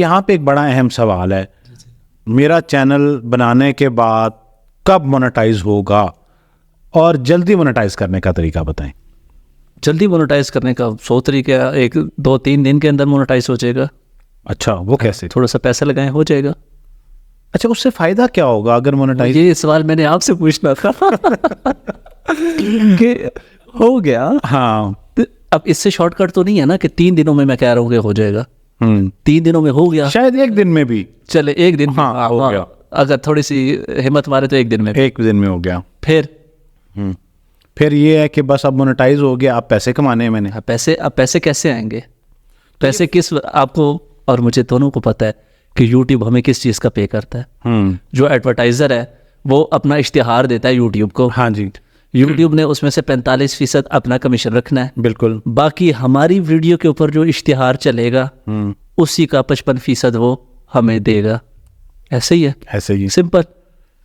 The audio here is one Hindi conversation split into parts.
यहाँ पे एक बड़ा अहम सवाल है, मेरा चैनल बनाने के बाद कब मोनेटाइज होगा, और जल्दी मोनेटाइज करने का तरीका बताएं। जल्दी मोनेटाइज करने का 100 तरीके, 1-2-3 दिन के अंदर मोनेटाइज हो जाएगा। अच्छा, वो कैसे? थोड़ा सा पैसा लगाएं, हो जाएगा। अच्छा, उससे फायदा क्या होगा अगर मोनेटाइज? ये सवाल मैंने आपसे पूछना था कि हो गया। हाँ, तो अब इससे शॉर्टकट तो नहीं है ना कि 3 दिनों में मैं कह रहा हूँ कि हो जाएगा। 3 दिनों में हो गया, शायद 1 दिन में भी। चले 1 दिन। हाँ, हो गया। अगर थोड़ी सी हिम्मत मारे तो 1 दिन में। 1 दिन में हो गया। फिर ये है कि बस अब मोनेटाइज हो गया, अब पैसे कमाने हैं मैंने। अब पैसे कैसे आएंगे? पैसे किस, आपको और मुझे दोनों को पता है कि यूट्यूब हमें किस चीज़ का पे करता है। जो एडवर्टाइज़र है वो अपना इश्तिहार देता है यूट्यूब को। हाँ जी, यूट्यूब ने उसमें से 45% अपना कमीशन रखना है। बिल्कुल। बाकी हमारी वीडियो के ऊपर जो इश्तिहार चलेगा उसी का 55% वो हमें देगा। ऐसे ही है, ऐसे ही सिंपल।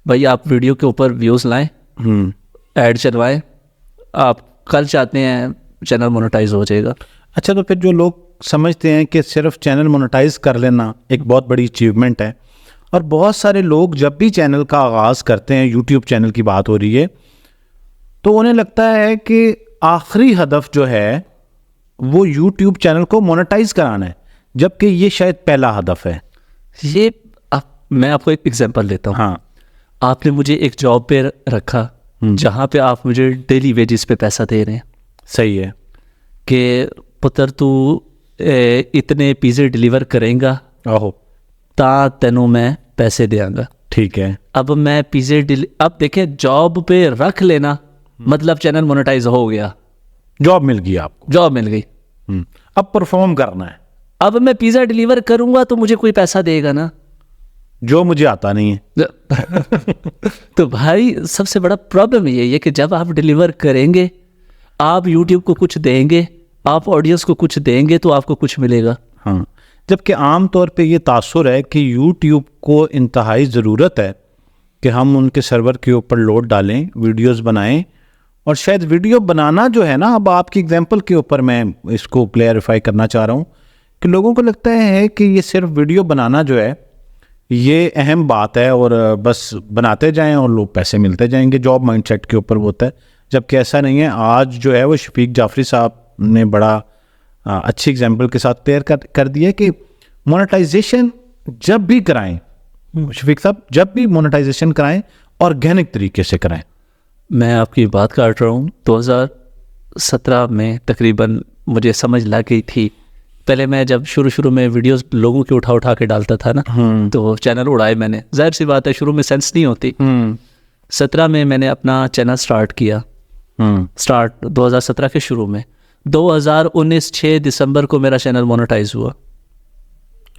भाई आप वीडियो के ऊपर व्यूज़ लाएं, ऐड चलवाएं, आप कल चाहते हैं चैनल मोनेटाइज हो जाएगा। अच्छा, तो फिर जो लोग समझते हैं कि सिर्फ चैनल मोनेटाइज कर लेना एक बहुत बड़ी अचीवमेंट है, और बहुत सारे लोग जब भी चैनल का आगाज़ करते हैं, यूट्यूब चैनल की बात हो रही है, तो उन्हें लगता है कि आखिरी हदफ जो है वो यूट्यूब चैनल को मोनेटाइज कराना है, जबकि ये शायद पहला हदफ है। ये मैं आपको एक एग्जांपल देता हूँ। हाँ, आपने मुझे एक जॉब पे रखा जहाँ पे आप मुझे डेली वेजेस पे पैसा दे रहे हैं। सही है कि पुत्र तू इतने पिज़्ज़े डिलीवर करेंगा आहो, ता तेनों मैं पैसे देंगा। ठीक है। अब मैं अब देखें, जॉब पे रख लेना मतलब चैनल मोनेटाइज हो गया, जॉब मिल गई आपको, जॉब मिल गई। अब परफॉर्म करना है। अब मैं पिज़्ज़ा डिलीवर करूंगा तो मुझे कोई पैसा देगा ना, जो मुझे आता नहीं है। तो भाई सबसे बड़ा प्रॉब्लम यही है कि जब आप डिलीवर करेंगे, आप यूट्यूब को कुछ देंगे, आप ऑडियंस को कुछ देंगे, तो आपको कुछ मिलेगा। हाँ, जबकि आम तौर पे ये तासुर है कि यूट्यूब को इंतहाई ज़रूरत है कि हम उनके सर्वर के ऊपर लोड डालें, वीडियोस बनाएं, और शायद वीडियो बनाना जो है ना, अब आपकी एग्जांपल के ऊपर मैं इसको क्लैरिफाई करना चाह रहा हूँ कि लोगों को लगता है कि ये सिर्फ वीडियो बनाना जो है ये अहम बात है, और बस बनाते जाएं और लोग पैसे मिलते जाएंगे, जॉब माइंडसेट के ऊपर होता है, जबकि ऐसा नहीं है। आज जो है वो शफीक जाफरी साहब ने बड़ा अच्छी एग्जांपल के साथ क्लियर कर दिया कि मोनेटाइजेशन जब भी कराएं, शफीक साहब, जब भी मोनेटाइजेशन कराएं ऑर्गेनिक तरीके से कराएं। मैं आपकी बात काट रहा हूँ, 2017 में तकरीबन मुझे समझ लग गई थी। पहले मैं जब शुरू में वीडियोस लोगों की उठा के डालता था ना, तो चैनल उड़ाए मैंने, जाहिर सी बात है शुरू में सेंस नहीं होती। 17 में मैंने अपना चैनल स्टार्ट किया, 2017 के शुरू में। 2019 6 दिसंबर को मेरा चैनल मोनेटाइज हुआ।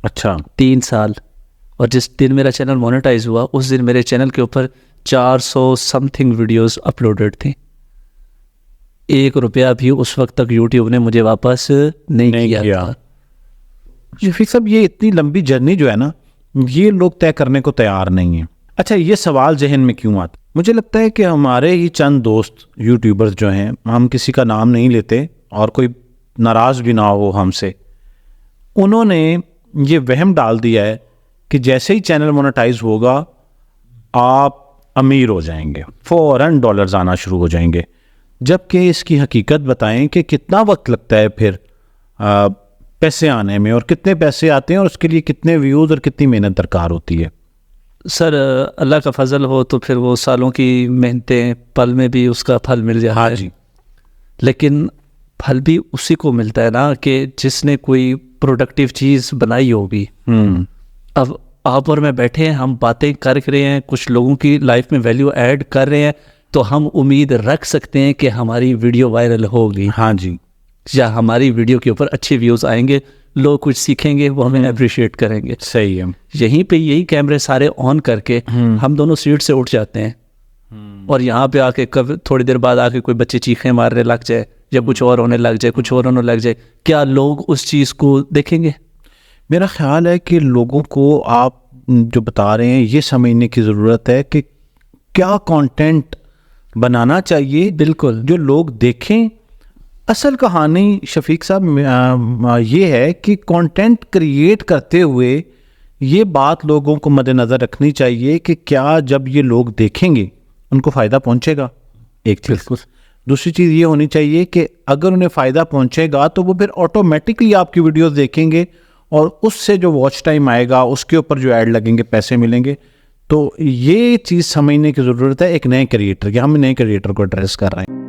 अच्छा, 3 साल। और जिस दिन मेरा चैनल मोनेटाइज हुआ उस दिन मेरे चैनल के ऊपर 400 समथिंग वीडियोस अपलोडेड थी। 1 रुपया भी उस वक्त तक यूट्यूब ने मुझे वापस नहीं किया था। शफीक साहब, ये इतनी लंबी जर्नी जो है ना, ये लोग तय करने को तैयार नहीं है। अच्छा, ये सवाल जहन में क्यों आता? मुझे लगता है कि हमारे ही चंद दोस्त यूट्यूबर्स जो हैं, हम किसी का नाम नहीं लेते और कोई नाराज़ भी ना हो हमसे, उन्होंने ये वहम डाल दिया है कि जैसे ही चैनल मोनेटाइज होगा आप अमीर हो जाएंगे, फ़ौरन डॉलर्स आना शुरू हो जाएंगे, जबकि इसकी हकीकत बताएं कि कितना वक्त लगता है फिर पैसे आने में, और कितने पैसे आते हैं, और उसके लिए कितने व्यूज़ और कितनी मेहनत दरकार होती है। सर अल्लाह का फजल हो तो फिर वो सालों की मेहनतें पल में भी उसका फल मिल जाता है। जी, लेकिन फल भी उसी को मिलता है ना कि जिसने कोई प्रोडक्टिव चीज़ बनाई होगी। अब आप और मैं बैठे हैं, हम बातें कर रहे हैं, कुछ लोगों की लाइफ में वैल्यू ऐड कर रहे हैं, तो हम उम्मीद रख सकते हैं कि हमारी वीडियो वायरल होगी। हाँ जी, या हमारी वीडियो के ऊपर अच्छे व्यूज़ आएंगे, लोग कुछ सीखेंगे, वो हमें अप्रिशिएट करेंगे। सही है। यहीं पे यही कैमरे सारे ऑन करके हम दोनों सीट से उठ जाते हैं, और यहाँ पे आके कब थोड़ी देर बाद आके कोई बच्चे चीखें मारने लग जाए या कुछ और होने लग जाए, कुछ और होने लग जाए, क्या लोग उस चीज़ को देखेंगे? मेरा ख्याल है कि लोगों को आप जो बता रहे हैं ये समझने की ज़रूरत है कि क्या कंटेंट बनाना चाहिए, बिल्कुल, जो लोग देखें असल कहानी शफीक साहब ये है कि कंटेंट क्रिएट करते हुए ये बात लोगों को मद्देनज़र रखनी चाहिए कि क्या जब ये लोग देखेंगे उनको फ़ायदा पहुंचेगा, एक चीज़। बिल्कुल। दूसरी चीज़ ये होनी चाहिए कि अगर उन्हें फ़ायदा पहुंचेगा तो वो फिर ऑटोमेटिकली आपकी वीडियोस देखेंगे और उससे जो वॉच टाइम आएगा उसके ऊपर जो ऐड लगेंगे पैसे मिलेंगे। तो ये चीज़ समझने की ज़रूरत है एक नए क्रिएटर की। हम नए क्रिएटर को एड्रेस कर रहे हैं।